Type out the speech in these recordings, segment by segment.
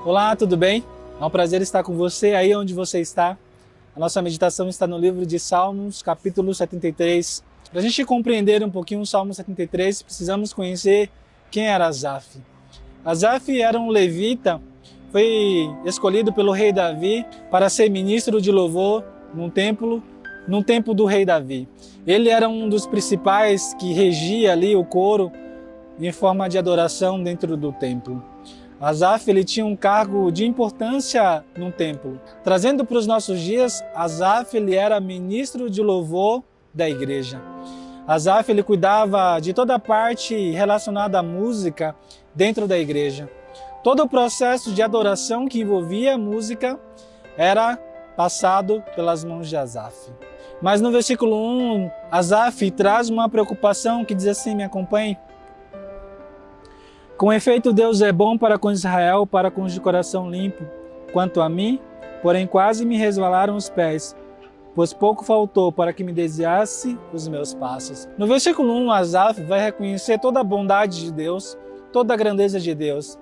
Olá, tudo bem? É um prazer estar com você aí onde você está. A nossa meditação está no livro de Salmos, capítulo 73. Para a gente compreender um pouquinho o Salmo 73, precisamos conhecer quem era Asaf. Asaf era um levita, foi escolhido pelo rei Davi para ser ministro de louvor no tempo do rei Davi. Ele era um dos principais que regia ali o coro em forma de adoração dentro do templo. Asaf ele tinha um cargo de importância no templo. Trazendo para os nossos dias, Asaf ele era ministro de louvor da igreja. Asaf ele cuidava de toda a parte relacionada à música dentro da igreja. Todo o processo de adoração que envolvia a música era passado pelas mãos de Asaf. Mas no versículo 1, Asaf traz uma preocupação que diz assim, me acompanhe. Com efeito, Deus é bom para com Israel, para com os de coração limpo. Quanto a mim, porém quase me resvalaram os pés, pois pouco faltou para que me desviasse os meus passos. No versículo 1, Asaf vai reconhecer toda a bondade de Deus, toda a grandeza de Deus.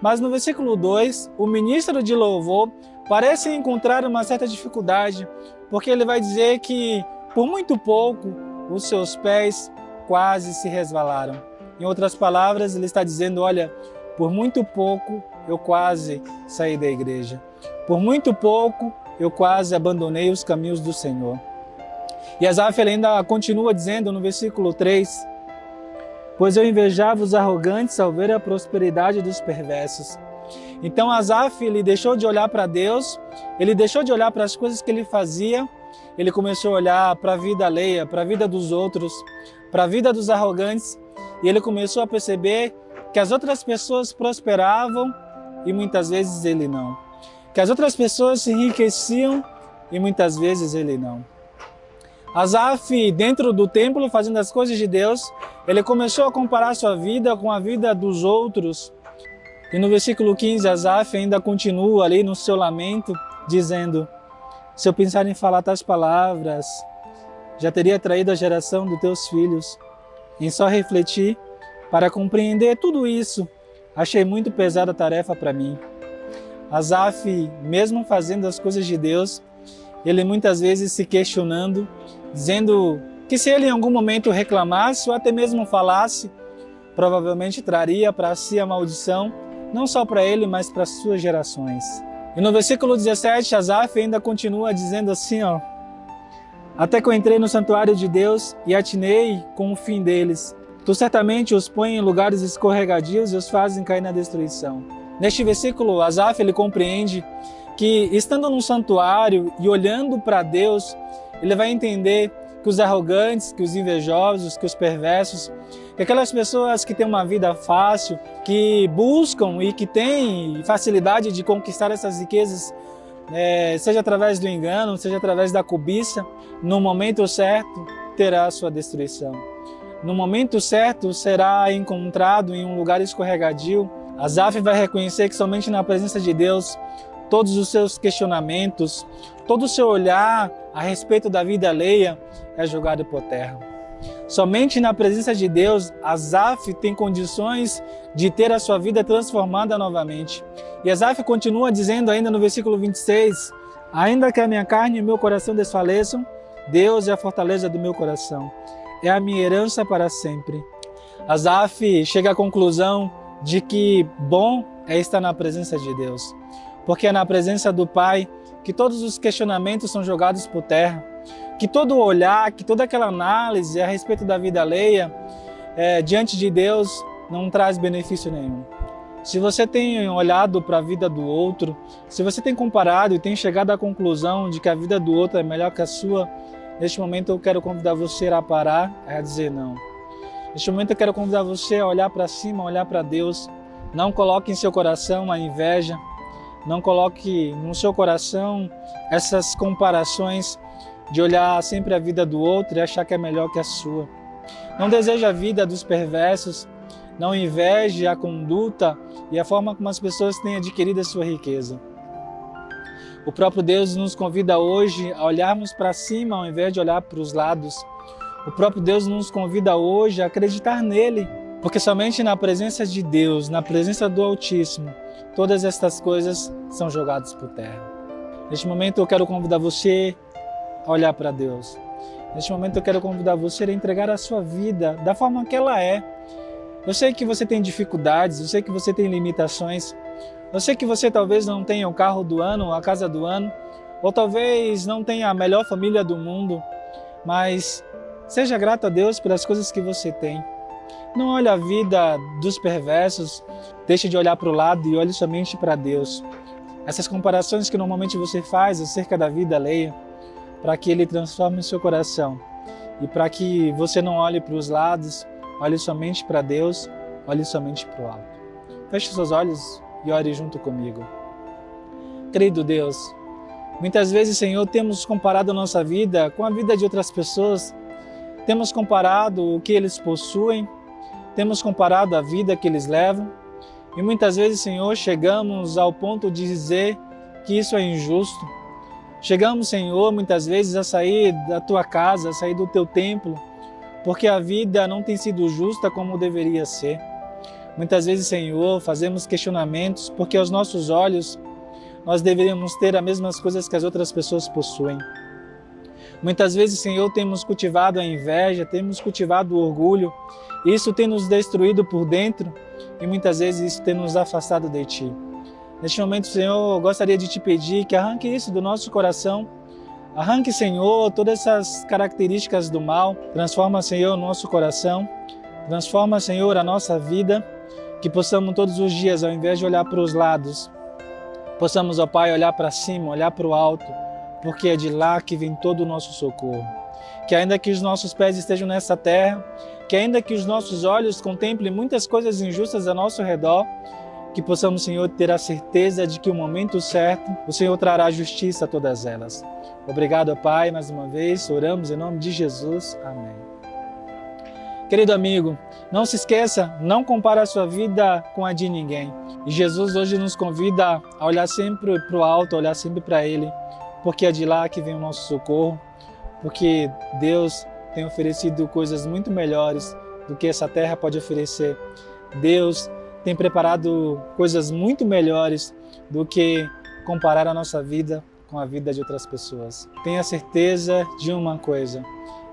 Mas no versículo 2, o ministro de louvor parece encontrar uma certa dificuldade, porque ele vai dizer que por muito pouco os seus pés quase se resvalaram. Em outras palavras, ele está dizendo, olha, por muito pouco eu quase saí da igreja. Por muito pouco eu quase abandonei os caminhos do Senhor. E Asaf ainda continua dizendo no versículo 3, pois eu invejava os arrogantes ao ver a prosperidade dos perversos. Então Asaf ele deixou de olhar para Deus, ele deixou de olhar para as coisas que ele fazia, ele começou a olhar para a vida alheia, para a vida dos outros, para a vida dos arrogantes, e ele começou a perceber que as outras pessoas prosperavam e muitas vezes ele não. Que as outras pessoas se enriqueciam e muitas vezes ele não. Asaf, dentro do templo, fazendo as coisas de Deus, ele começou a comparar sua vida com a vida dos outros. E no versículo 15, Asaf ainda continua ali no seu lamento, dizendo, se eu pensar em falar tais palavras, já teria traído a geração dos teus filhos. Em só refletir, para compreender tudo isso, achei muito pesada a tarefa para mim. Asaf, mesmo fazendo as coisas de Deus, ele muitas vezes se questionando, dizendo que se ele em algum momento reclamasse ou até mesmo falasse, provavelmente traria para si a maldição, não só para ele, mas para as suas gerações. E no versículo 17, Asaf ainda continua dizendo assim, até que eu entrei no santuário de Deus e atinei com o fim deles. Tu certamente os põe em lugares escorregadios e os fazem cair na destruição. Neste versículo, Asaf ele compreende que estando num santuário e olhando para Deus, ele vai entender que os arrogantes, que os invejosos, que os perversos, que aquelas pessoas que têm uma vida fácil, que buscam e que têm facilidade de conquistar essas riquezas, seja através do engano, seja através da cobiça, no momento certo terá a sua destruição. No momento certo será encontrado em um lugar escorregadio. Asaf vai reconhecer que somente na presença de Deus, todos os seus questionamentos, todo o seu olhar a respeito da vida alheia é jogado por terra. Somente na presença de Deus, Asaf tem condições de ter a sua vida transformada novamente. E Asaf continua dizendo ainda no versículo 26, ainda que a minha carne e o meu coração desfaleçam, Deus é a fortaleza do meu coração, é a minha herança para sempre. Asaf chega à conclusão de que bom é estar na presença de Deus, porque é na presença do Pai que todos os questionamentos são jogados por terra, que todo olhar, que toda aquela análise a respeito da vida alheia, diante de Deus, não traz benefício nenhum. Se você tem olhado para a vida do outro, se você tem comparado e tem chegado à conclusão de que a vida do outro é melhor que a sua, neste momento eu quero convidar você a parar e a dizer não. Neste momento eu quero convidar você a olhar para cima, a olhar para Deus. Não coloque em seu coração a inveja, não coloque no seu coração essas comparações de olhar sempre a vida do outro e achar que é melhor que a sua. Não deseje a vida dos perversos, não inveje a conduta e a forma como as pessoas têm adquirido a sua riqueza. O próprio Deus nos convida hoje a olharmos para cima ao invés de olhar para os lados. O próprio Deus nos convida hoje a acreditar nele, porque somente na presença de Deus, na presença do Altíssimo, todas estas coisas são jogadas por terra. Neste momento eu quero convidar você a olhar para Deus. Neste momento eu quero convidar você a entregar a sua vida da forma que ela é. Eu sei que você tem dificuldades, eu sei que você tem limitações, eu sei que você talvez não tenha o carro do ano, a casa do ano, ou talvez não tenha a melhor família do mundo, mas seja grato a Deus pelas coisas que você tem. Não olhe a vida dos perversos, deixe de olhar para o lado e olhe somente para Deus. Essas comparações que normalmente você faz acerca da vida alheia, para que Ele transforme o seu coração e para que você não olhe para os lados, olhe somente para Deus, olhe somente para o alto. Feche seus olhos e ore junto comigo. Querido Deus, muitas vezes, Senhor, temos comparado a nossa vida com a vida de outras pessoas, temos comparado o que eles possuem, temos comparado a vida que eles levam e muitas vezes, Senhor, chegamos ao ponto de dizer que isso é injusto. Chegamos, Senhor, muitas vezes a sair da Tua casa, a sair do Teu templo, porque a vida não tem sido justa como deveria ser. Muitas vezes, Senhor, fazemos questionamentos porque aos nossos olhos nós deveríamos ter as mesmas coisas que as outras pessoas possuem. Muitas vezes, Senhor, temos cultivado a inveja, temos cultivado o orgulho, e isso tem nos destruído por dentro e muitas vezes isso tem nos afastado de Ti. Neste momento, Senhor, eu gostaria de Te pedir que arranque isso do nosso coração. Arranque, Senhor, todas essas características do mal. Transforma, Senhor, o nosso coração. Transforma, Senhor, a nossa vida. Que possamos todos os dias, ao invés de olhar para os lados, possamos, ó Pai, olhar para cima, olhar para o alto, porque é de lá que vem todo o nosso socorro. Que ainda que os nossos pés estejam nessa terra, que ainda que os nossos olhos contemplem muitas coisas injustas ao nosso redor, que possamos, Senhor, ter a certeza de que o momento certo, o Senhor trará justiça a todas elas. Obrigado, Pai, mais uma vez, oramos em nome de Jesus. Amém. Querido amigo, não se esqueça, não compare a sua vida com a de ninguém. E Jesus hoje nos convida a olhar sempre para o alto, a olhar sempre para Ele, porque é de lá que vem o nosso socorro, porque Deus tem oferecido coisas muito melhores do que essa terra pode oferecer. Deus tem preparado coisas muito melhores do que comparar a nossa vida com a vida de outras pessoas. Tenha certeza de uma coisa,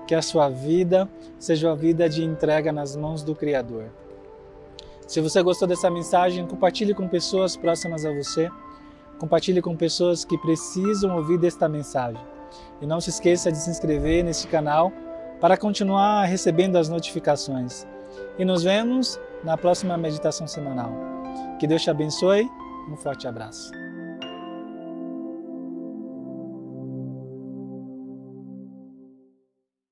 que a sua vida seja uma vida de entrega nas mãos do Criador. Se você gostou dessa mensagem, compartilhe com pessoas próximas a você, compartilhe com pessoas que precisam ouvir desta mensagem. E não se esqueça de se inscrever nesse canal para continuar recebendo as notificações. E nos vemos na próxima meditação semanal. Que Deus te abençoe. Um forte abraço.